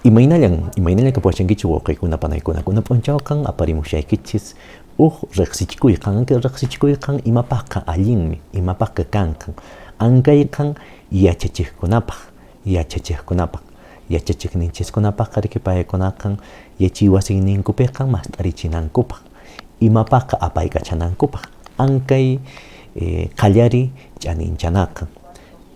imaynallan kapuwachankichis wawqiykuna panaykuna p'unchawqa aparimushaykichis riqsichikuyqa anka riqsichikuyqa imapaqqa allinmi imapaqqa kanqa ankayqa yachachiqninchikkunapaq riki paykunaqa yachiy wasinninkupiqa mast'arichinankupak imapaqqa apaykachanankupaq ankay qallari ch'aninchanaka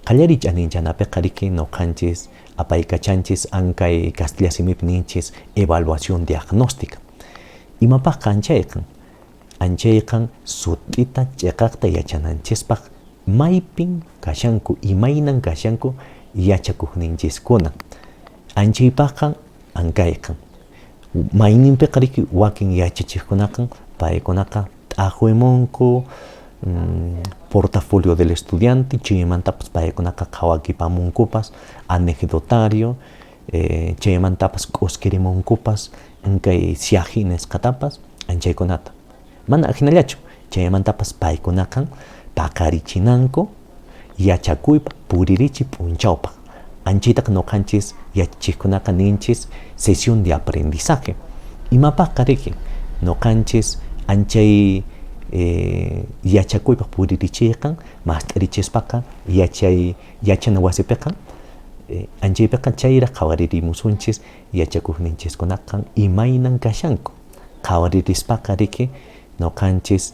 qallari ch'aninchanapika riki ñuqanchis apaykachanchis ankay castilla simipi ninchis evaluación diagnóstica imapaqqa anchayqa sut'ita ch'iqaqta yachananchispaq maypin kashanku imaynan kashanku yachakuqninchiskuna anchaypaqqa ankayqa mayninpiqa riki wakin yachachiqkunaqa paykunaqa t'aqwimunku portafolio del estudiante chaymantapas paykunaqa qhawakipamunkupas anecdotario chaymantapas q'uskirimunkupas ankay siaji nisqatapas anchaykunata mana ajinallachu chaymantapas paykunaqa paqarichinanku yachakuypa puririchik p'unchawpaq anchaytaqa ñuqanchis yachachiqkunaqa ninchis sesión de aprendizaje imapaqqa riki ñuqanchis anchay yachakuypaq puririchiyqa mast'arichispaqa yachana wasipiqa anchaypiqa chayraq qhawaririmusunchis yachakuqninchiskunaqa imaynan kashanku qhawaririspaqa riki ñuqanchis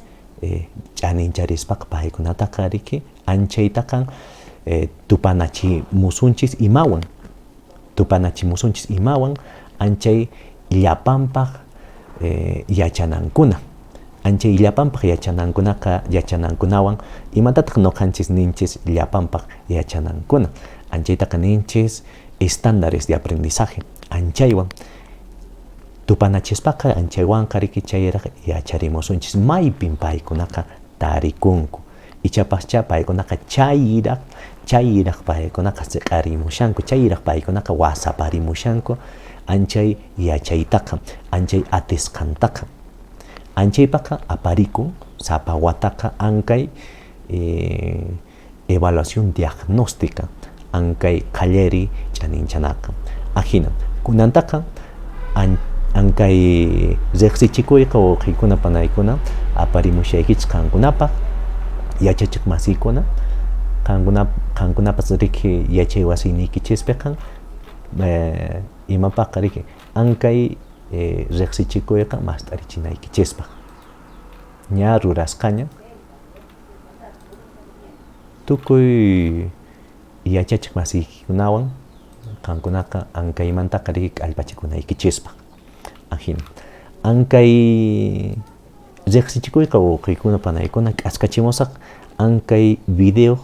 ch'anincharispaqa paykunataqa riki anchaytaqa tupanachimusunchis imawan anchay llapanpaq yachanankuna anchay llapanpaq yachanankunawan imatataq ñuqanchis ninchis llapanpaq yachanankuna anchaytaqa ninchis estándares de aprendizaje anchaywan tupanachispaqa anchaywanqa riki chayraq yacharimusunchis maypin paykunaqa tarikunku ichapascha paykunaqa chayraq paykunaqa siqarimushanku chayraq paykunaqa wasaparimushanku anchay yachaytaqa anchay atisqantaqa anchaypaqa aparikun sapa wataqa ankay evaluación diagnóstica ankay qallari ch'aninchanaka ajina kunantaqa ankay riqsichikuyqa wawqiykuna panaykuna aparimushaykichis qankunapaq yachachiq masiykuna qankunapas riki yachay wasiyniykichispiqa imapaqqa riki ankay riqsichikuyqa mast'arichinaykichispaq ña rurasqaña tukuy yachachiq masiykunawan qankunaqa ankaymantaqa riki k'allpachikunaykichispaq ajina ankay riqsichikuyqa wawqiykuna panaykuna k'askachimusaq ankay video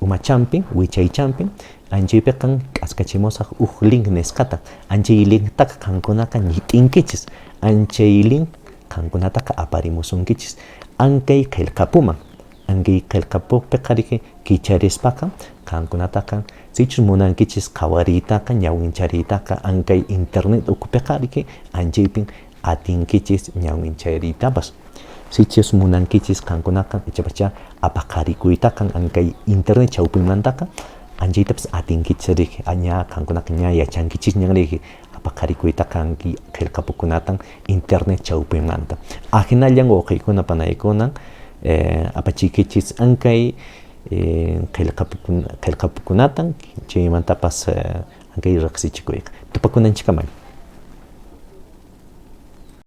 umachanpi wichaychanpi anchaypiqa k'askachimusaq link nisqata anchay linktaqa qankunaqa ñit'inkichis anchay link qankunataqa aparimusunkichis ankay qillqapuman ankay qillqapupiqa riki kicharispaqa qankunataqa sichus munankichis qhawariytaqa ñawinchariytaqa ankay internet ukupiqa riki anchaypin atinkichis ñawinchayriytapas sichus munankichis qankunaqa ichapacha apaqarikuytaqa ankay internet chawpinmantaqa anchaytapas atinkichis riki ña qankunaqa ña yachankichis ñan riki apaqarikuytaqa anki qillqapukunatan internet chawpinmanta ajinallan wawqiykuna panaykuna apachiykichis ankay qillqapukunatan chaymantapas ankay riqsichikuyqa tupakunanchikama